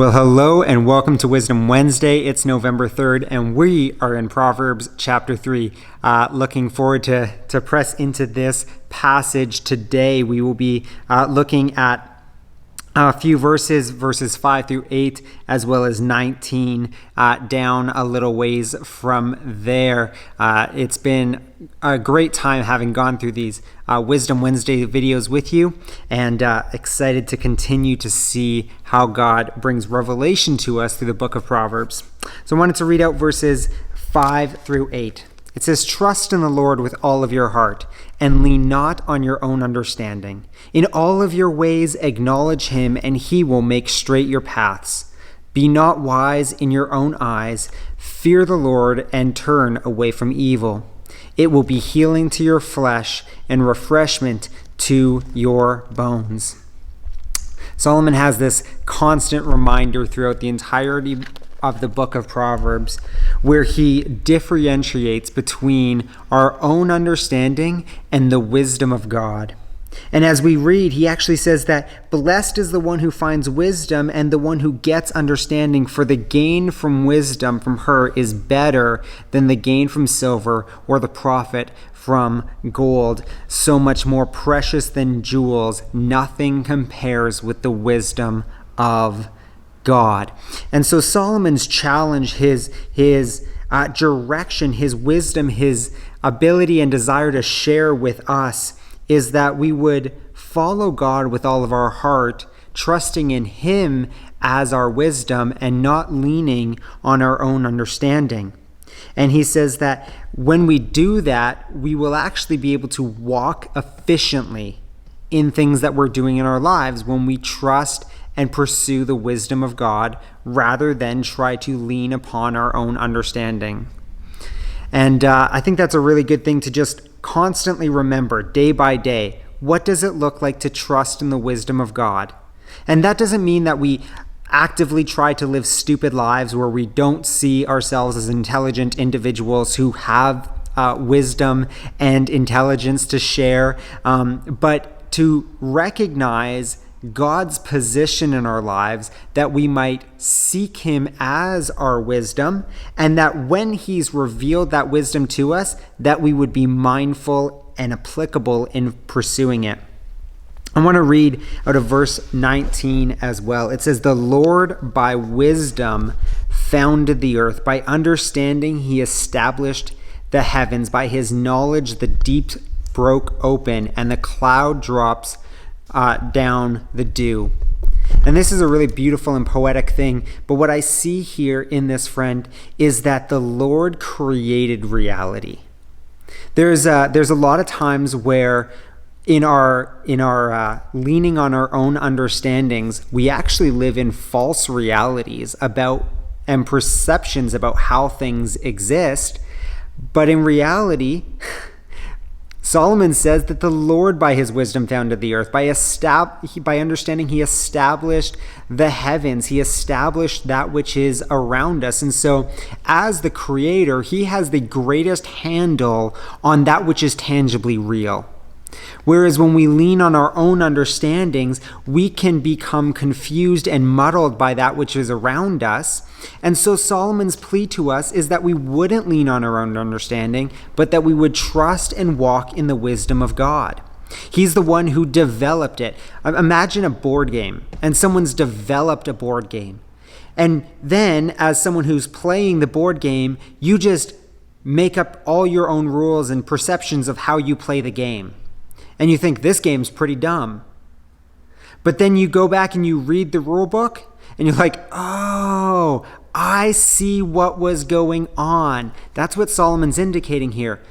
Well, hello and welcome to Wisdom Wednesday. It's November 3rd and we are in Proverbs chapter 3. Looking forward to press into this passage today. We will be looking at a few verses 5 through 8, as well as 19 down a little ways from there. It's been a great time having gone through these Wisdom Wednesday videos with you, and excited to continue to see how God brings revelation to us through the book of Proverbs. So I wanted to read out verses 5 through 8. It says, "Trust in the Lord with all of your heart, and lean not on your own understanding. In all of your ways acknowledge him, and he will make straight your paths. Be not wise in your own eyes. Fear the Lord and turn away from evil. It will be healing to your flesh and refreshment to your bones." Solomon has this constant reminder throughout the entirety of the book of Proverbs, where he differentiates between our own understanding and the wisdom of God. And as we read, he actually says that blessed is the one who finds wisdom and the one who gets understanding, for the gain from wisdom from her is better than the gain from silver or the profit from gold. So much more precious than jewels, nothing compares with the wisdom of God. And so Solomon's challenge, his direction, his wisdom, his ability and desire to share with us is that we would follow God with all of our heart, trusting in him as our wisdom and not leaning on our own understanding. And he says that when we do that, we will actually be able to walk efficiently in things that we're doing in our lives when we trust and pursue the wisdom of God rather than try to lean upon our own understanding. And I think that's a really good thing to just constantly remember day by day. What does it look like to trust in the wisdom of God? And that doesn't mean that we actively try to live stupid lives where we don't see ourselves as intelligent individuals who have wisdom and intelligence to share, but to recognize God's position in our lives, that we might seek him as our wisdom, and that when he's revealed that wisdom to us, that we would be mindful and applicable in pursuing it. I want to read out of verse 19 as well. It says, "The Lord by wisdom founded the earth. By understanding he established the heavens. By his knowledge the deep broke open, and the cloud drops down the dew." And this is a really beautiful and poetic thing. But what I see here in this, friend, is that the Lord created reality. There's a lot of times where in our leaning on our own understandings, we actually live in false realities about and perceptions about how things exist. But in reality, Solomon says that the Lord by his wisdom founded the earth. By understanding, he established the heavens. He established that which is around us. And so as the creator, he has the greatest handle on that which is tangibly real. Whereas when we lean on our own understandings, we can become confused and muddled by that which is around us. And so Solomon's plea to us is that we wouldn't lean on our own understanding, but that we would trust and walk in the wisdom of God. He's the one who developed it. Imagine a board game, and someone's developed a board game. And then, as someone who's playing the board game, you just make up all your own rules and perceptions of how you play the game. And you think, this game's pretty dumb. But then you go back and you read the rule book, and you're like, oh, I see what was going on. That's what Solomon's indicating here.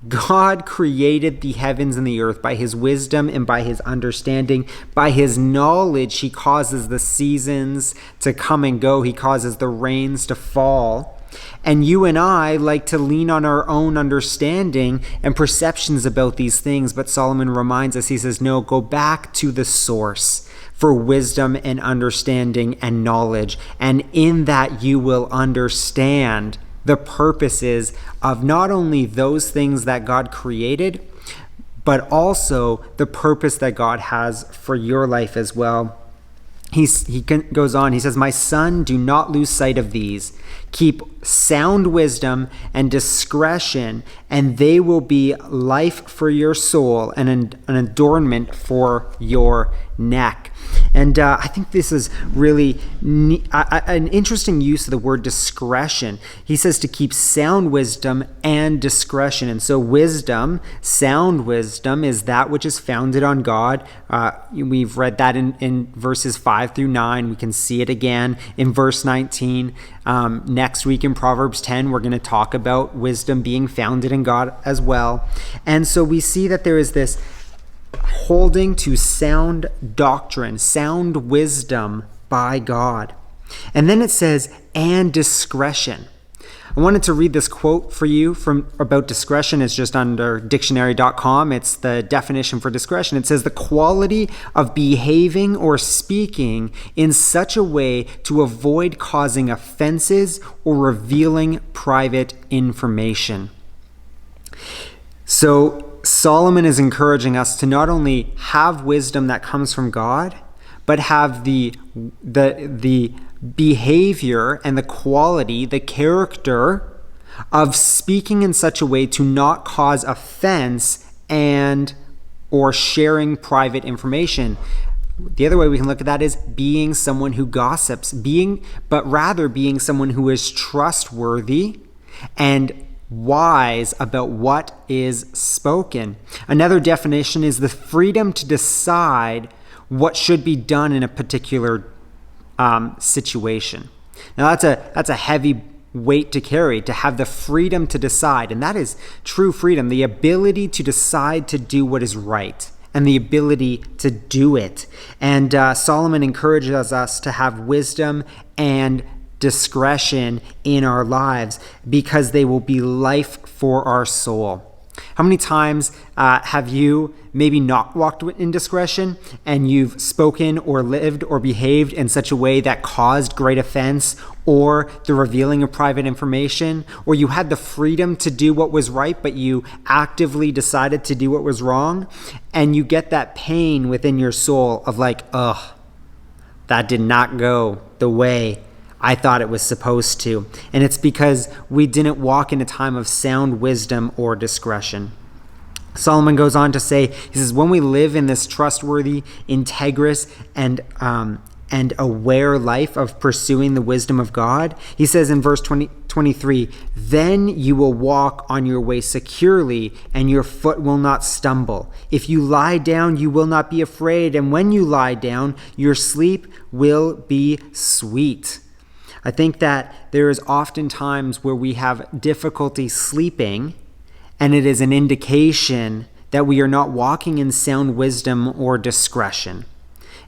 God created the heavens and the earth by his wisdom and by his understanding. By his knowledge, he causes the seasons to come and go. He causes the rains to fall. And you and I like to lean on our own understanding and perceptions about these things. But Solomon reminds us, he says, no, go back to the source for wisdom and understanding and knowledge. And in that you will understand the purposes of not only those things that God created, but also the purpose that God has for your life as well. goes on, he says, "My son, do not lose sight of these. Keep sound wisdom and discretion, and they will be life for your soul and an adornment for your neck." And I think this is really an interesting use of the word discretion. He says to keep sound wisdom and discretion. And so wisdom, sound wisdom, is that which is founded on God. We've read that in verses 5 through 9. We can see it again in verse 19. Next week in Proverbs 10, we're going to talk about wisdom being founded in God as well. And so we see that there is this holding to sound doctrine, sound wisdom by God. And then it says, and discretion. I wanted to read this quote for you about discretion. It's just under dictionary.com. It's the definition for discretion. It says, the quality of behaving or speaking in such a way to avoid causing offenses or revealing private information. So Solomon is encouraging us to not only have wisdom that comes from God, but have the behavior and the quality, the character of speaking in such a way to not cause offense or sharing private information. The other way we can look at that is being someone who gossips, but rather being someone who is trustworthy and wise about what is spoken. Another definition is the freedom to decide what should be done in a particular situation. Now that's a heavy weight to carry, to have the freedom to decide, and that is true freedom, the ability to decide to do what is right and the ability to do it. And Solomon encourages us to have wisdom and discretion in our lives because they will be life for our soul. How many times have you maybe not walked in discretion and you've spoken or lived or behaved in such a way that caused great offense or the revealing of private information, or you had the freedom to do what was right but you actively decided to do what was wrong, and you get that pain within your soul of like, ugh, that did not go the way I thought it was supposed to. And it's because we didn't walk in a time of sound wisdom or discretion. Solomon goes on to say, he says, when we live in this trustworthy, integrous, and aware life of pursuing the wisdom of God, he says in verse 23, then you will walk on your way securely and your foot will not stumble. If you lie down, you will not be afraid. And when you lie down, your sleep will be sweet. I think that there is often times where we have difficulty sleeping, and it is an indication that we are not walking in sound wisdom or discretion.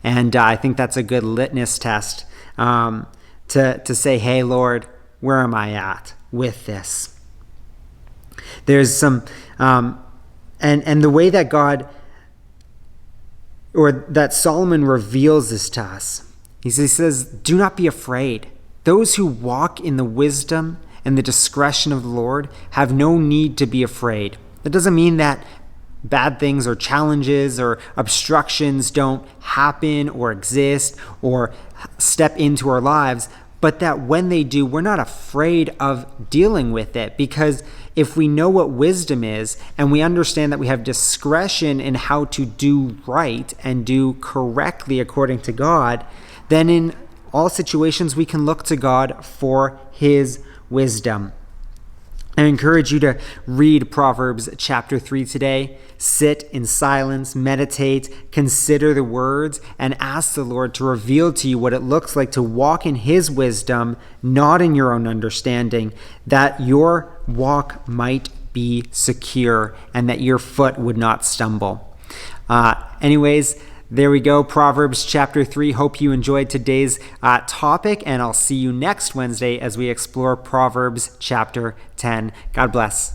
And I think that's a good litmus test to say, hey, Lord, where am I at with this? There's some, and the way that God, or that Solomon reveals this to us, he says, do not be afraid. Those who walk in the wisdom and the discretion of the Lord have no need to be afraid. That doesn't mean that bad things or challenges or obstructions don't happen or exist or step into our lives, but that when they do, we're not afraid of dealing with it, because if we know what wisdom is and we understand that we have discretion in how to do right and do correctly according to God, then in all situations we can look to God for his wisdom. I encourage you to read Proverbs chapter 3 today. Sit in silence, meditate, consider the words, and ask the Lord to reveal to you what it looks like to walk in his wisdom, not in your own understanding, that your walk might be secure and that your foot would not stumble. Anyways, there we go, Proverbs chapter 3. Hope you enjoyed today's topic, and I'll see you next Wednesday as we explore Proverbs chapter 10. God bless.